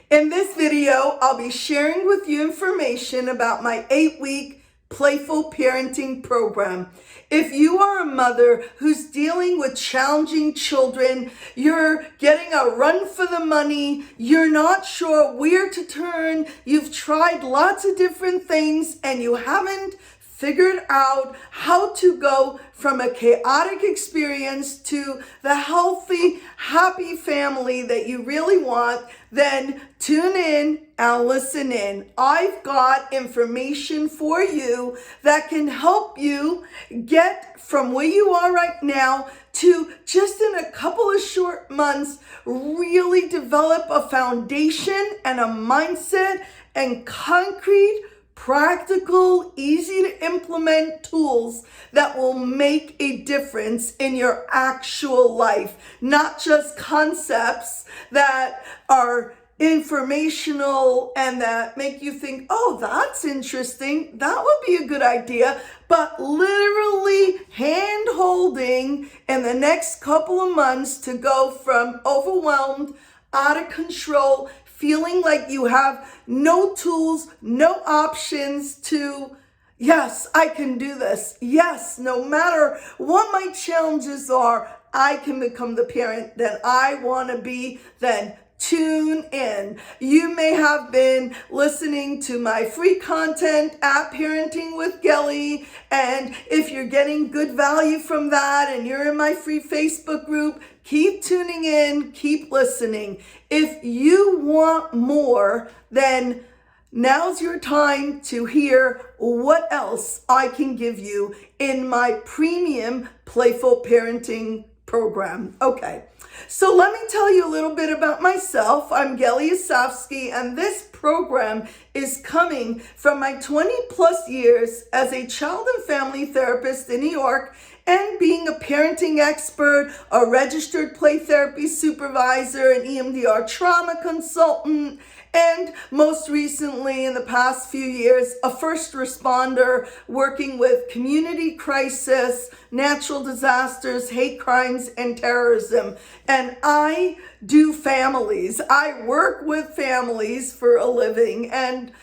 In this video, I'll be sharing with you information about my 8-week Playful parenting program. If you are a mother who's dealing with challenging children, you're getting a run for the money, you're not sure where to turn, you've tried lots of different things and you haven't figured out how to go from a chaotic experience to the healthy, happy family that you really want, then tune in and listen in. I've got information for you that can help you get from where you are right now to just in a couple of short months, really develop a foundation and a mindset and concrete, practical, easy to implement tools that will make a difference in your actual life, not just concepts that are informational and that make you think, oh, that's interesting, that would be a good idea, but literally hand holding in the next couple of months to go from overwhelmed, out of control, feeling like you have no tools, no options to, yes, I can do this. Yes, no matter what my challenges are, I can become the parent that I want to be. Then tune in. You may have been listening to my free content at Parenting with Gelly, and if you're getting good value from that and you're in my free Facebook group, keep tuning in, keep listening. If you want more, then now's your time to hear what else I can give you in my premium Playful Parenting program. Okay, so let me tell you a little bit about myself. I'm Gelly Asofsky, and this program is coming from my 20 plus years as a child and family therapist in New York and being a parenting expert, a registered play therapy supervisor, an EMDR trauma consultant, and most recently in the past few years, a first responder working with community crisis, natural disasters, hate crimes, and terrorism. And I do families. I work with families for a living, and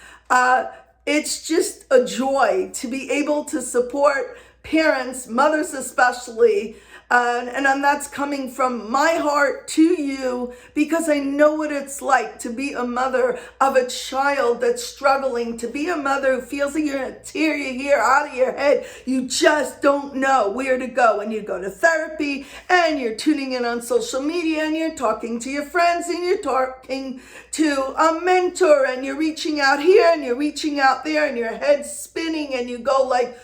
it's just a joy to be able to support parents, mothers especially, and that's coming from my heart to you because I know what it's like to be a mother of a child that's struggling, to be a mother who feels like you're going to tear your hair out of your head. You just don't know where to go. And you go to therapy and you're tuning in on social media and you're talking to your friends and you're talking to a mentor and you're reaching out here and you're reaching out there and your head's spinning and you go like,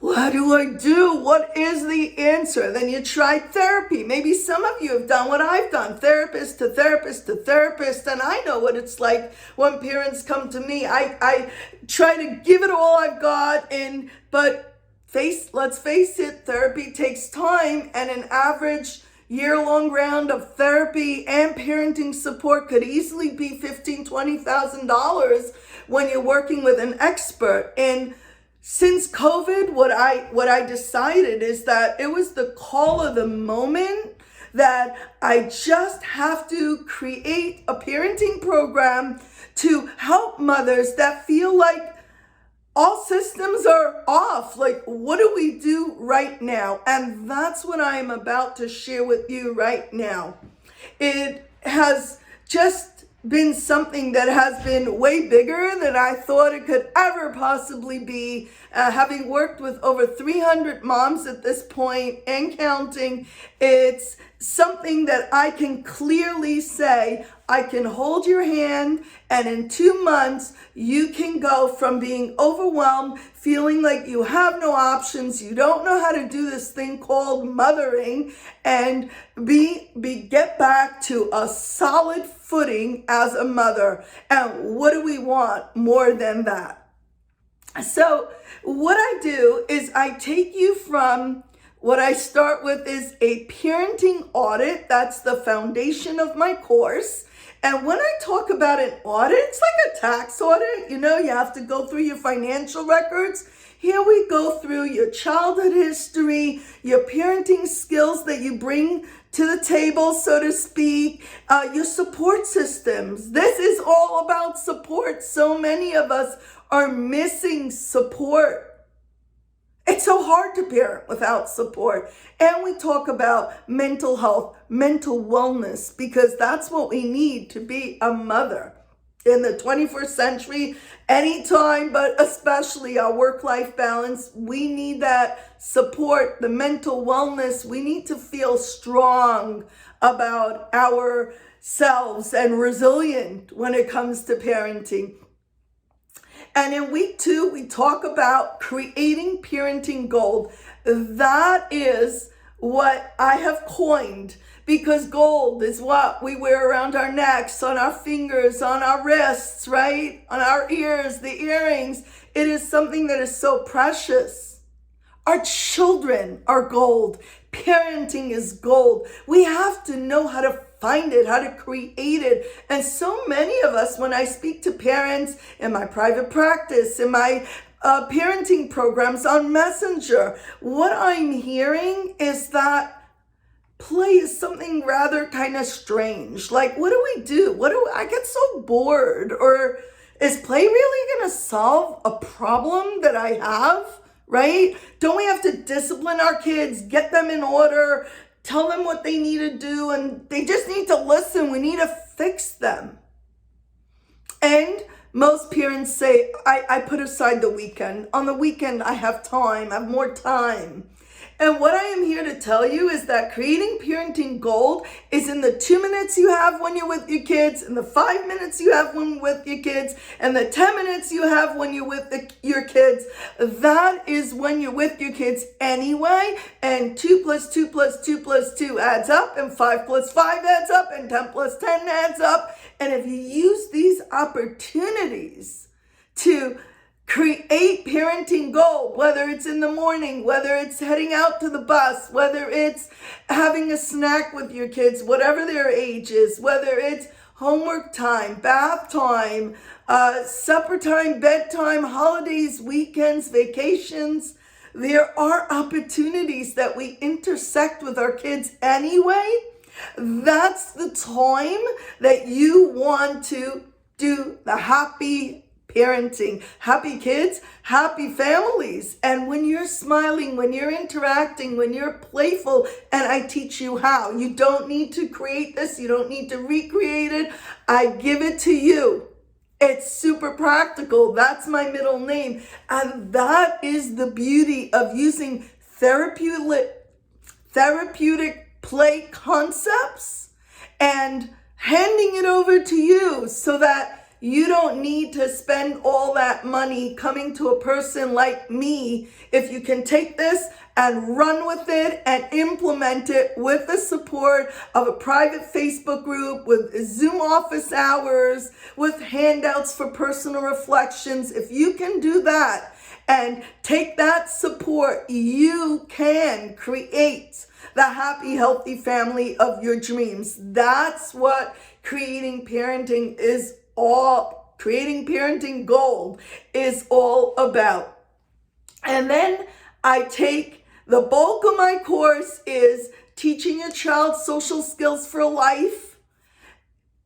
what do I do? What is the answer? Then you try therapy. Maybe some of you have done what I've done, therapist to therapist to therapist, and I know what it's like when parents come to me. I try to give it all I've got, but let's face it, therapy takes time, and an average year-long round of therapy and parenting support could easily be $15,000, $20,000 when you're working with an expert. And since COVID, what I decided is that it was the call of the moment that I just have to create a parenting program to help mothers that feel like all systems are off. Like, what do we do right now? And that's what I'm about to share with you right now. It has just been something that has been way bigger than I thought it could ever possibly be. Having worked with over 300 moms at this point and counting, it's something that I can clearly say, I can hold your hand, and in 2 months, you can go from being overwhelmed, feeling like you have no options, you don't know how to do this thing called mothering, and get back to a solid footing as a mother. And what do we want more than that? So what I do is I take you from what I start with is a parenting audit. That's the foundation of my course. And when I talk about an audit, it's like a tax audit. You know, you have to go through your financial records. Here we go through your childhood history, your parenting skills that you bring to the table, so to speak, your support systems. This is all about support. So many of us are missing support. It's so hard to parent without support. And we talk about mental health, mental wellness, because that's what we need to be a mother. In the 21st century, anytime, but especially our work-life balance, we need that support, the mental wellness. We need to feel strong about ourselves and resilient when it comes to parenting. And in week 2, we talk about creating parenting gold. That is what I have coined, because gold is what we wear around our necks, on our fingers, on our wrists, right? On our ears, the earrings. It is something that is so precious. Our children are gold. Parenting is gold. We have to know how to find it, how to create it. And so many of us, when I speak to parents in my private practice, in my parenting programs on Messenger, what I'm hearing is that play is something rather kind of strange. Like, what do we do? I get so bored. Or is play really going to solve a problem that I have, right? Don't we have to discipline our kids, get them in order, tell them what they need to do, and they just need to listen. We need to fix them. And most parents say, I put aside the weekend. On the weekend, I have time, I have more time. And what I am here to tell you is that creating parenting gold is in the 2 minutes you have when you're with your kids, and the 5 minutes you have when you're with your kids, and the 10 minutes you have when you're with your kids. That is when you're with your kids anyway, and 2 plus 2 plus 2 plus 2 adds up, and 5 plus 5 adds up, and 10 plus 10 adds up. And if you use these opportunities to create parenting gold, whether it's in the morning, whether it's heading out to the bus, whether it's having a snack with your kids, whatever their age is, whether it's homework time, bath time, supper time, bedtime, holidays, weekends, vacations. There are opportunities that we intersect with our kids anyway. That's the time that you want to do the happy parenting. Happy kids, happy families. And when you're smiling, when you're interacting, when you're playful, and I teach you how. You don't need to create this. You don't need to recreate it. I give it to you. It's super practical. That's my middle name. And that is the beauty of using therapeutic play concepts and handing it over to you so that you don't need to spend all that money coming to a person like me. If you can take this and run with it and implement it with the support of a private Facebook group, with Zoom office hours, with handouts for personal reflections, if you can do that and take that support, you can create the happy, healthy family of your dreams. That's what creating parenting gold is all about. And then I take the bulk of my course is teaching your child social skills for life,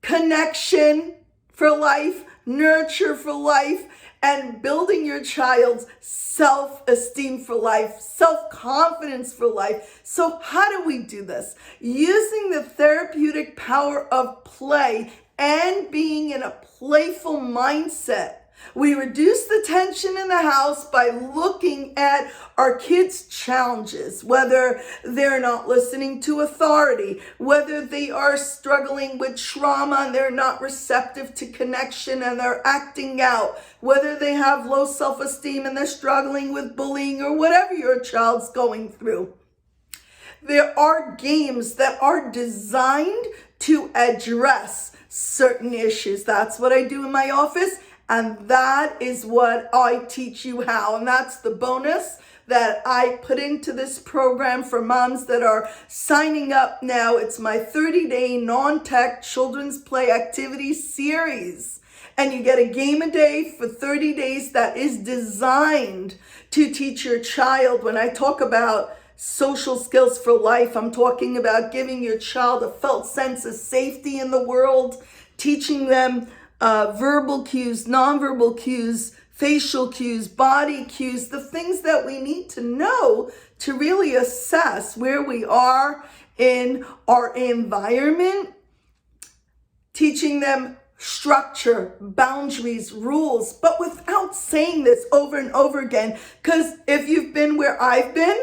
connection for life, nurture for life, and building your child's self-esteem for life, self-confidence for life. So how do we do this? Using the therapeutic power of play and being in a playful mindset. We reduce the tension in the house by looking at our kids' challenges, whether they're not listening to authority, whether they are struggling with trauma and they're not receptive to connection and they're acting out, whether they have low self-esteem and they're struggling with bullying, or whatever your child's going through. There are games that are designed to address certain issues. That's what I do in my office, and that is what I teach you how. And that's the bonus that I put into this program for moms that are signing up now. It's my 30-day non-tech children's play activity series. And you get a game a day for 30 days that is designed to teach your child. When I talk about social skills for life, I'm talking about giving your child a felt sense of safety in the world, teaching them verbal cues, nonverbal cues, facial cues, body cues, the things that we need to know to really assess where we are in our environment, teaching them structure, boundaries, rules, but without saying this over and over again. Because if you've been where I've been,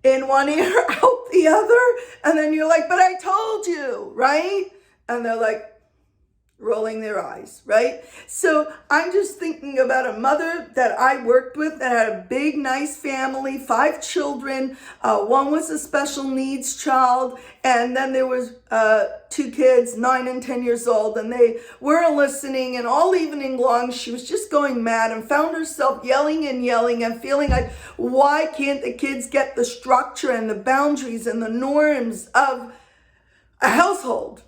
in one ear, out the other, and then you're like, but I told you, right? And they're like, rolling their eyes, right? So I'm just thinking about a mother that I worked with that had a big, nice family, 5 children. One was a special needs child, and then there was 2 kids, 9 and 10 years old, and they weren't listening, and all evening long, she was just going mad and found herself yelling and feeling like, why can't the kids get the structure and the boundaries and the norms of a household?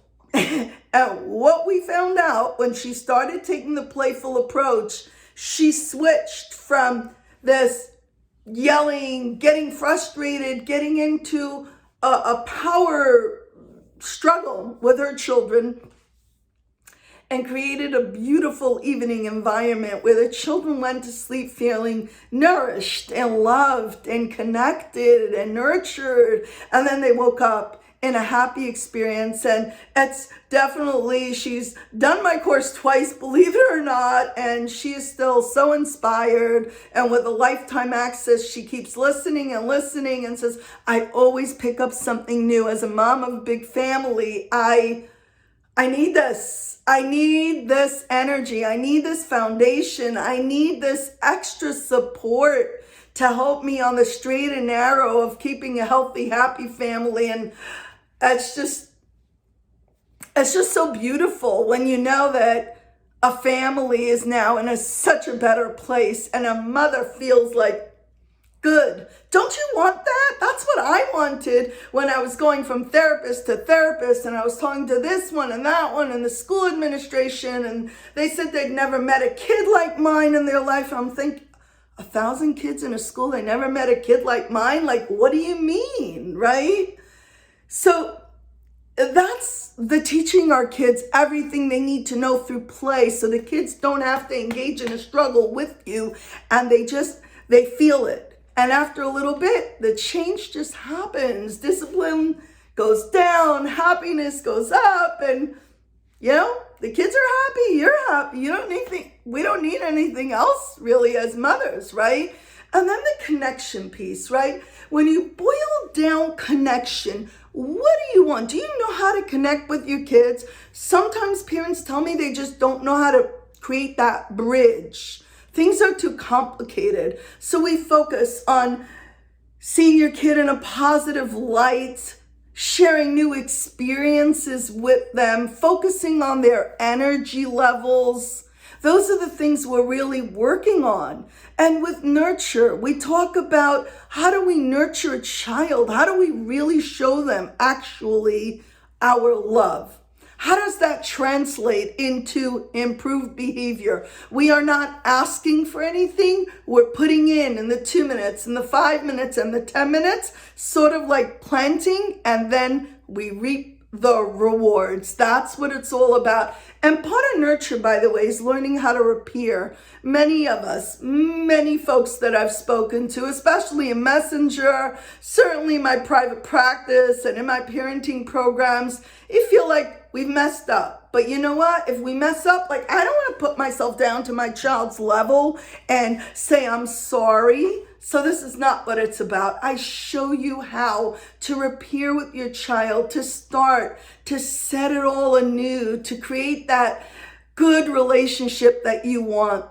And what we found out when she started taking the playful approach, she switched from this yelling, getting frustrated, getting into a power struggle with her children, and created a beautiful evening environment where the children went to sleep feeling nourished and loved and connected and nurtured. And then they woke up in a happy experience. And it's definitely, she's done my course twice, believe it or not, and she is still so inspired. And with a lifetime access, she keeps listening and says, I always pick up something new. As a mom of a big family, I need this. I need this energy. I need this foundation. I need this extra support to help me on the straight and narrow of keeping a healthy, happy family. And it's just so beautiful when you know that a family is now in such a better place and a mother feels like, good. Don't you want that? That's what I wanted when I was going from therapist to therapist, and I was talking to this one and that one and the school administration, and they said they'd never met a kid like mine in their life. I'm thinking, 1,000 kids in a school, they never met a kid like mine? Like, what do you mean, right? So that's the teaching our kids everything they need to know through play, so the kids don't have to engage in a struggle with you, and they feel it. And after a little bit, the change just happens. Discipline goes down, happiness goes up, and the kids are happy, you're happy. We don't need anything else really as mothers, right? And then the connection piece, right? When you boil down connection, what do you want? Do you know how to connect with your kids? Sometimes parents tell me they just don't know how to create that bridge. Things are too complicated. So we focus on seeing your kid in a positive light, sharing new experiences with them, focusing on their energy levels. Those are the things we're really working on. And with nurture, we talk about how do we nurture a child? How do we really show them actually our love? How does that translate into improved behavior? We are not asking for anything. We're putting in the 2 minutes and the 5 minutes and the 10 minutes, sort of like planting, and then we reap the rewards. That's what it's all about. And part of nurture, by the way, is learning how to repair. Many of us, many folks that I've spoken to, especially in Messenger, certainly in my private practice and in my parenting programs, you feel like we've messed up. But you know what? If we mess up, I don't want to put myself down to my child's level and say I'm sorry. So this is not what it's about. I show you how to repair with your child, to start, to set it all anew, to create that good relationship that you want.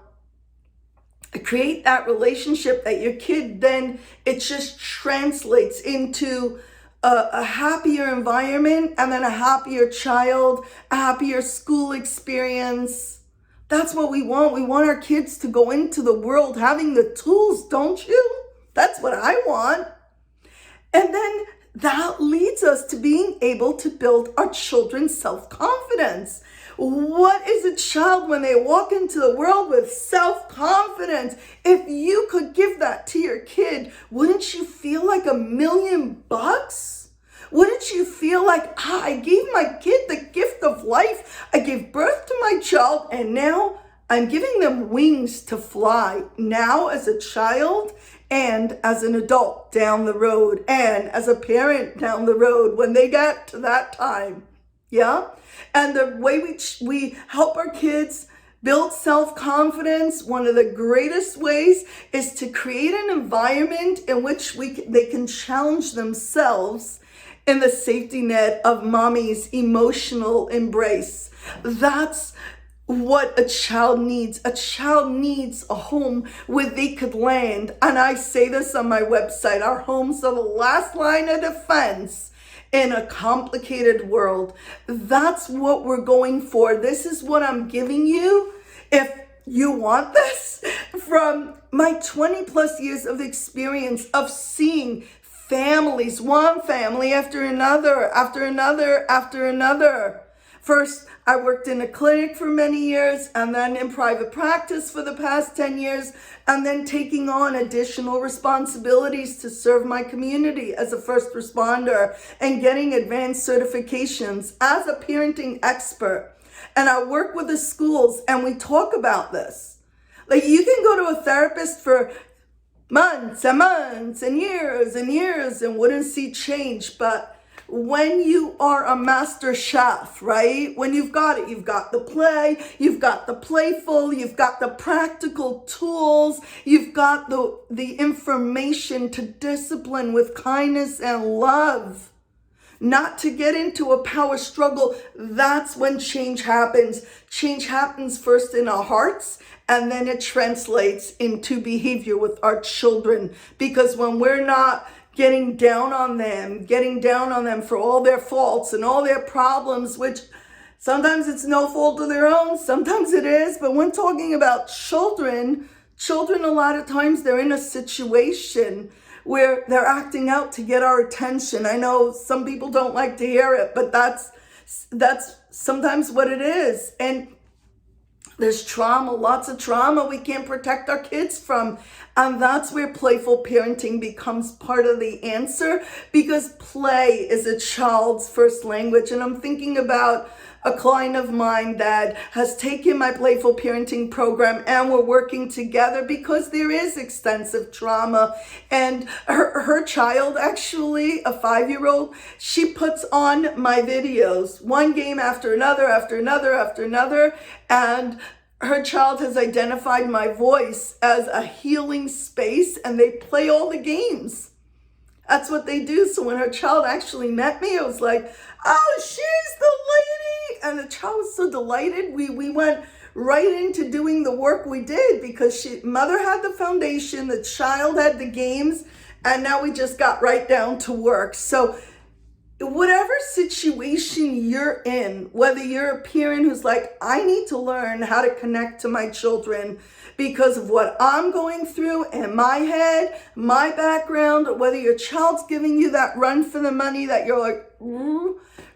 Create that relationship that your kid then, it just translates into a happier environment, and then a happier child, a happier school experience. That's what we want. We want our kids to go into the world having the tools, don't you? That's what I want. And then that leads us to being able to build our children's self-confidence. What is a child when they walk into the world with self-confidence? If you could give that to your kid, wouldn't you feel like $1,000,000? Wouldn't you feel like, I gave my kid the gift of life. I gave birth to my child, and now I'm giving them wings to fly. Now as a child and as an adult down the road and as a parent down the road when they get to that time. Yeah? And the way we help our kids build self-confidence, one of the greatest ways is to create an environment in which they can challenge themselves in the safety net of mommy's emotional embrace. That's what a child needs. A child needs a home where they could land. And I say this on my website, our homes are the last line of defense in a complicated world. That's what we're going for. This is what I'm giving you. If you want this, from my 20 plus years of experience of seeing families, one family after another, after another, after another. First, I worked in a clinic for many years, and then in private practice for the past 10 years, and then taking on additional responsibilities to serve my community as a first responder and getting advanced certifications as a parenting expert. And I work with the schools, and we talk about this. Like, you can go to a therapist for months and months and years and wouldn't see change. But when you are a master chef, right? When you've got it, you've got the play, you've got the playful, you've got the practical tools, you've got the information to discipline with kindness and love. Not to get into a power struggle. That's when change happens. Change happens first in our hearts, and then it translates into behavior with our children. Because when we're not getting down on them for all their faults and all their problems, which sometimes it's no fault of their own, sometimes it is, but when talking about children a lot of times they're in a situation where they're acting out to get our attention. I know some people don't like to hear it, but that's sometimes what it is. And there's trauma, lots of trauma we can't protect our kids from. And that's where playful parenting becomes part of the answer, because play is a child's first language. And I'm thinking about a client of mine that has taken my playful parenting program, and we're working together because there is extensive trauma. And her child, actually a 5-year-old, she puts on my videos, one game after another, after another, after another. And her child has identified my voice as a healing space, and they play all the games. That's what they do. So when her child actually met me, I was like, oh, she's the lady. And the child was so delighted. We went right into doing the work we did, because mother had the foundation, the child had the games, and now we just got right down to work. So whatever situation you're in, whether you're a parent who's like, I need to learn how to connect to my children because of what I'm going through in my head, my background, or whether your child's giving you that run for the money that you're like,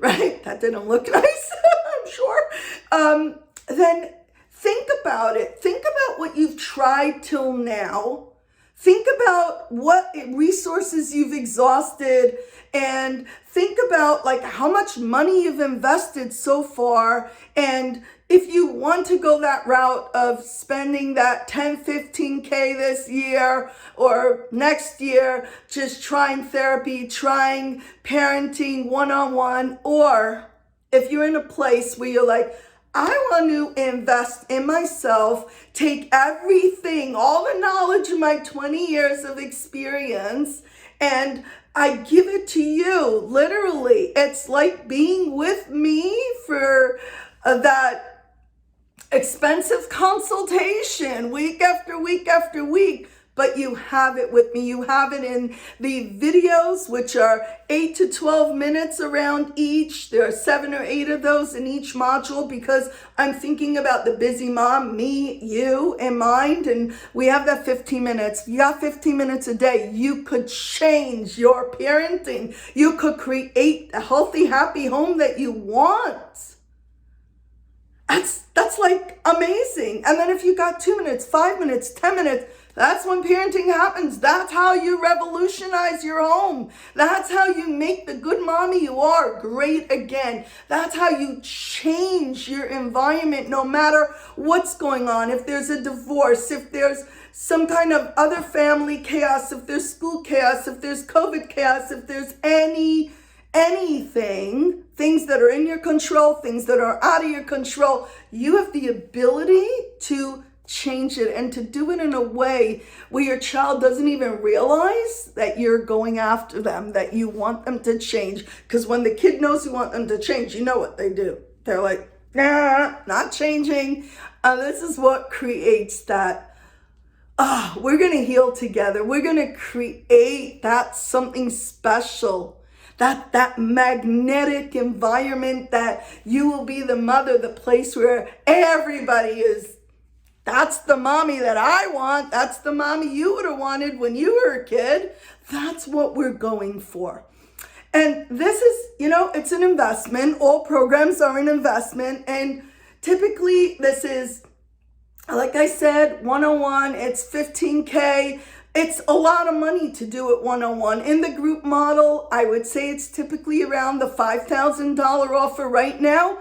right, that didn't look nice, I'm sure. Then think about it. Think about what you've tried till now. Think about what resources you've exhausted, and think about like how much money you've invested so far. And if you want to go that route of spending that 10, 15K this year or next year, just trying therapy, trying parenting one-on-one, or if you're in a place where you're like, I want to invest in myself, take everything, all the knowledge of my 20 years of experience, and I give it to you. Literally, it's like being with me for that expensive consultation week after week after week. but you have it with me. You have it in the videos, which are 8 to 12 minutes around each. There are 7 or 8 of those in each module because I'm thinking about the busy mom, me, you in mind, and we have that 15 minutes. You got 15 minutes a day. You could change your parenting. You could create a healthy, happy home that you want. That's like amazing. And then if you got 2 minutes, 5 minutes, 10 minutes, that's when parenting happens. That's how you revolutionize your home. That's how you make the good mommy you are great again. That's how you change your environment no matter what's going on. If there's a divorce, if there's some kind of other family chaos, if there's school chaos, if there's COVID chaos, if there's anything, things that are in your control, things that are out of your control, you have the ability to change it and to do it in a way where your child doesn't even realize that you're going after them, that you want them to change. Because when the kid knows you want them to change, you know what they do. They're like, nah, not changing. This is what creates that. We're going to heal together. We're going to create that something special. That magnetic environment that you will be the mother, the place where everybody is. That's the mommy that I want. That's the mommy you would have wanted when you were a kid. That's what we're going for. And this is, it's an investment. All programs are an investment. And typically this is, like I said, 101, it's $15K. It's a lot of money to do it 101. In the group model, I would say it's typically around the $5,000 offer right now.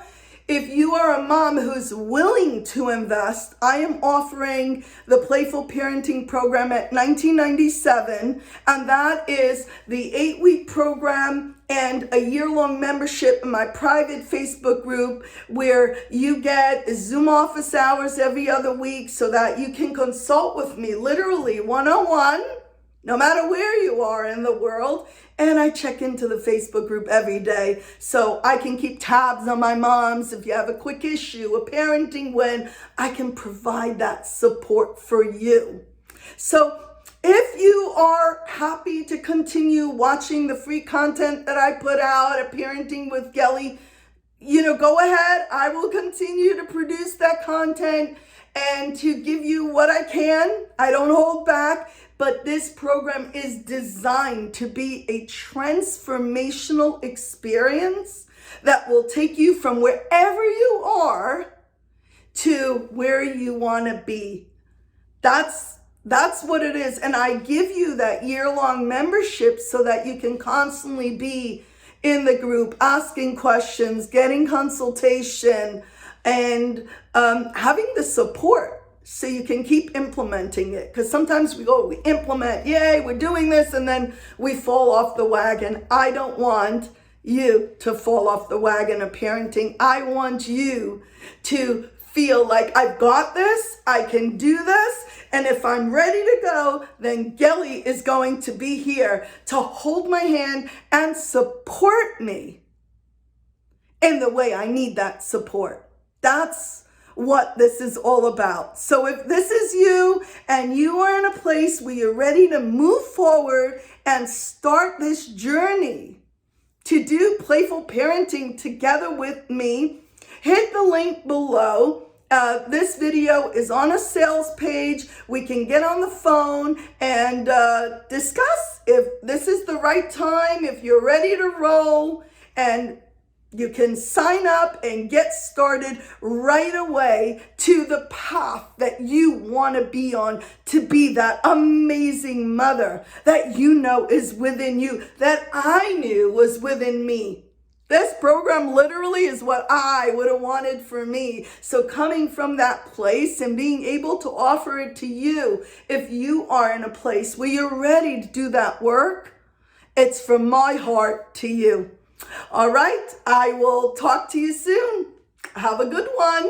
If you are a mom who's willing to invest, I am offering the Playful Parenting Program at $19.97, and that is the 8-week program and a year-long membership in my private Facebook group where you get Zoom office hours every other week so that you can consult with me literally one-on-one, no matter where you are in the world. And I check into the Facebook group every day so I can keep tabs on my moms. If you have a quick issue, a parenting win, I can provide that support for you. So if you are happy to continue watching the free content that I put out at Parenting with Gelly, go ahead. I will continue to produce that content and to give you what I can. I don't hold back. But this program is designed to be a transformational experience that will take you from wherever you are to where you want to be. That's what it is. And I give you that year-long membership so that you can constantly be in the group, asking questions, getting consultation, and having the support. So you can keep implementing it. Because sometimes we implement, yay, we're doing this, and then we fall off the wagon. I don't want you to fall off the wagon of parenting. I want you to feel like I've got this, I can do this, and if I'm ready to go, then Gelly is going to be here to hold my hand and support me in the way I need that support. That's what this is all about. So if this is you and you are in a place where you're ready to move forward and start this journey to do playful parenting together with me, hit the link below. This video is on a sales page. We can get on the phone and discuss if this is the right time, if you're ready to roll, and you can sign up and get started right away to the path that you want to be on, to be that amazing mother that you know is within you, that I knew was within me. This program literally is what I would have wanted for me. So coming from that place and being able to offer it to you, if you are in a place where you're ready to do that work, it's from my heart to you. All right, I will talk to you soon. Have a good one.